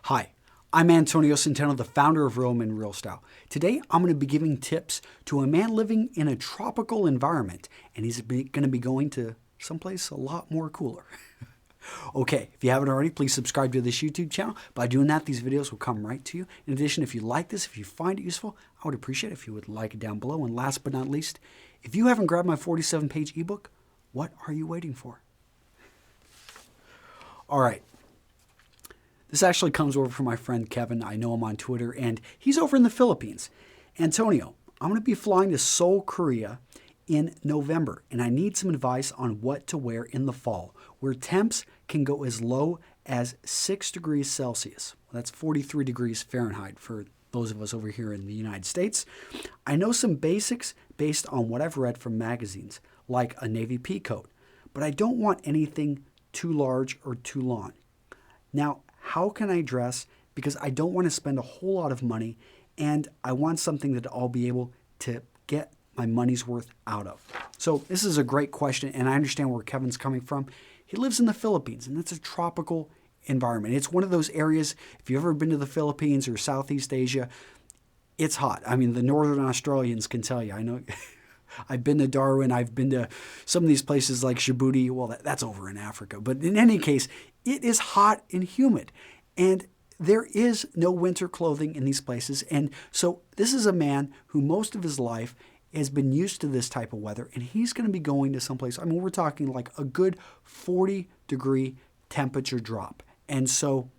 Hi, I'm Antonio Centeno, the founder of Real Men Real Style. Today, I'm going to be giving tips to a man living in a tropical environment, and he's going to be going to someplace a lot more cooler. Okay, if you haven't already, please subscribe to this YouTube channel. By doing that, these videos will come right to you. In addition, if you like this, if you find it useful, I would appreciate it if you would like it down below. And last but not least, if you haven't grabbed my 47-page ebook, what are you waiting for? All right. This actually comes over from my friend Kevin. I know him on Twitter, and he's over in the Philippines. Antonio, I'm going to be flying to Seoul, Korea in November, and I need some advice on what to wear in the fall, where temps can go as low as 6 degrees Celsius. That's 43 degrees Fahrenheit for those of us over here in the United States. I know some basics based on what I've read from magazines, like a navy pea coat, but I don't want anything too large or too long. Now, how can I dress? Because I don't want to spend a whole lot of money, and I want something that I'll be able to get my money's worth out of. So this is a great question, and I understand where Kevin's coming from. He lives in the Philippines, and that's a tropical environment. It's one of those areas, if you've ever been to the Philippines or Southeast Asia, it's hot. I mean, the Northern Australians can tell you. I know I've been to Darwin. I've been to some of these places like Djibouti. Well, that's over in Africa. But in any case, it is hot and humid. And there is no winter clothing in these places. And so this is a man who most of his life has been used to this type of weather. And he's going to be going to someplace, I mean, we're talking like a good 40-degree temperature drop. And so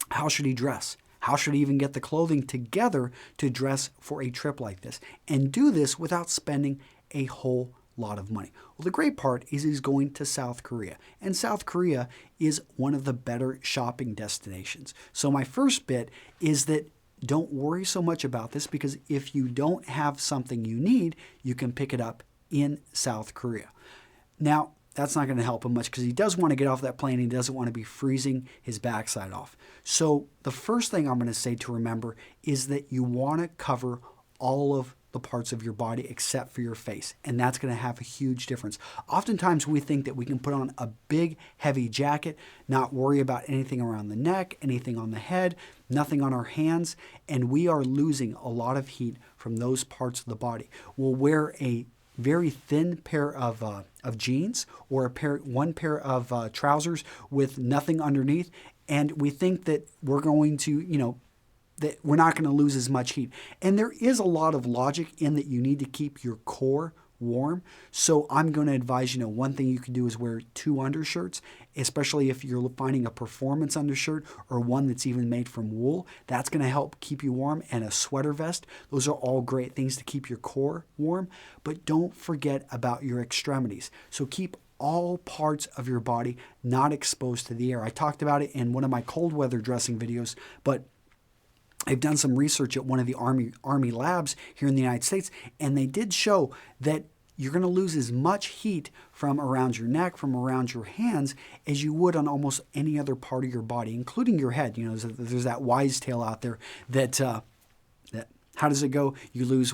how should he dress? How should he even get the clothing together to dress for a trip like this? And do this without spending a whole lot of money. Well, the great part is he's going to South Korea. And South Korea is one of the better shopping destinations. So my first bit is that don't worry so much about this, because if you don't have something you need, you can pick it up in South Korea. Now, that's not going to help him much because he does want to get off that plane. He doesn't want to be freezing his backside off. So the first thing I'm going to say to remember is that you want to cover all of the parts of your body except for your face. And that's going to have a huge difference. Oftentimes we think that we can put on a big, heavy jacket, not worry about anything around the neck, anything on the head, nothing on our hands, and we are losing a lot of heat from those parts of the body. We'll wear a very thin pair of jeans or one pair of trousers with nothing underneath, and we think that we're going to, that we're not going to lose as much heat. And there is a lot of logic in that you need to keep your core warm. So I'm going to advise, one thing you can do is wear 2 undershirts, especially if you're finding a performance undershirt or one that's even made from wool. That's going to help keep you warm, and a sweater vest. Those are all great things to keep your core warm, but don't forget about your extremities. So keep all parts of your body not exposed to the air. I talked about it in one of my cold weather dressing videos, but I've done some research at one of the Army labs here in the United States, and they did show that you're going to lose as much heat from around your neck, from around your hands, as you would on almost any other part of your body, including your head. There's that wise tale out there that how does it go? You lose,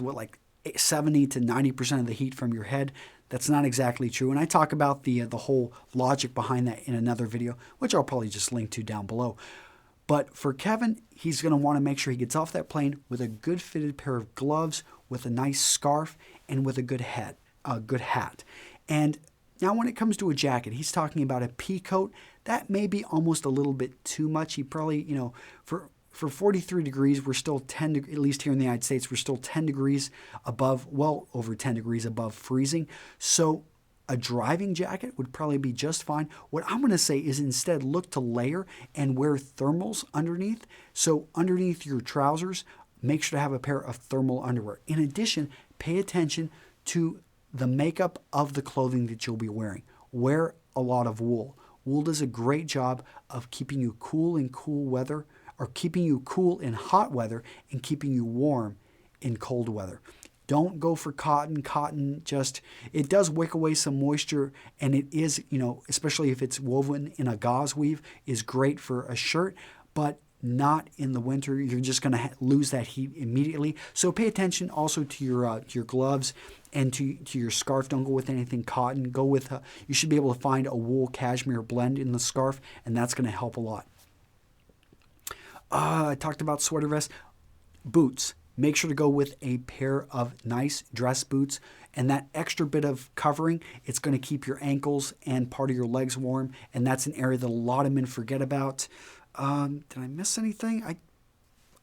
70 to 90% of the heat from your head. That's not exactly true. And I talk about the whole logic behind that in another video, which I'll probably just link to down below. But for Kevin, he's going to want to make sure he gets off that plane with a good fitted pair of gloves, with a nice scarf, and with a good hat. And now when it comes to a jacket, he's talking about a pea coat. That may be almost a little bit too much. He probably, for 43 degrees, we're still at least here in the United States, we're still 10 degrees above, well over 10 degrees above freezing. So a driving jacket would probably be just fine. What I'm going to say is instead look to layer and wear thermals underneath. So underneath your trousers, make sure to have a pair of thermal underwear. In addition, pay attention to the makeup of the clothing that you'll be wearing. Wear a lot of wool. Wool does a great job of keeping you cool in cool weather, or keeping you cool in hot weather and keeping you warm in cold weather. Don't go for cotton. Cotton it does wick away some moisture, and it is, especially if it's woven in a gauze weave, is great for a shirt, but not in the winter. You're just going to lose that heat immediately. So pay attention also to your gloves and to your scarf. Don't go with anything cotton. Go with, you should be able to find a wool cashmere blend in the scarf, and that's going to help a lot. I talked about sweater vests. Boots. Make sure to go with a pair of nice dress boots. And that extra bit of covering, it's going to keep your ankles and part of your legs warm. And that's an area that a lot of men forget about. Did I miss anything?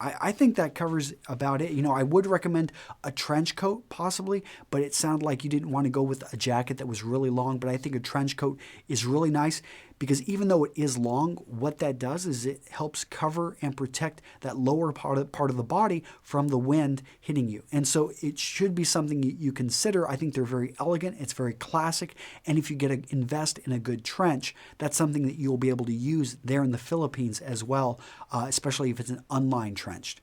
I think that covers about it. You know, I would recommend a trench coat possibly, but it sounded like you didn't want to go with a jacket that was really long. But I think a trench coat is really nice because even though it is long, what that does is it helps cover and protect that lower part of the body from the wind hitting you. And so it should be something you consider. I think they're very elegant. It's very classic. And if you get to invest in a good trench, that's something that you'll be able to use there in the Philippines as well, especially if it's an unlined trench.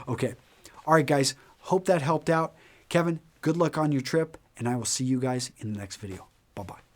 Okay. All right, guys. Hope that helped out. Kevin, good luck on your trip, and I will see you guys in the next video. Bye-bye.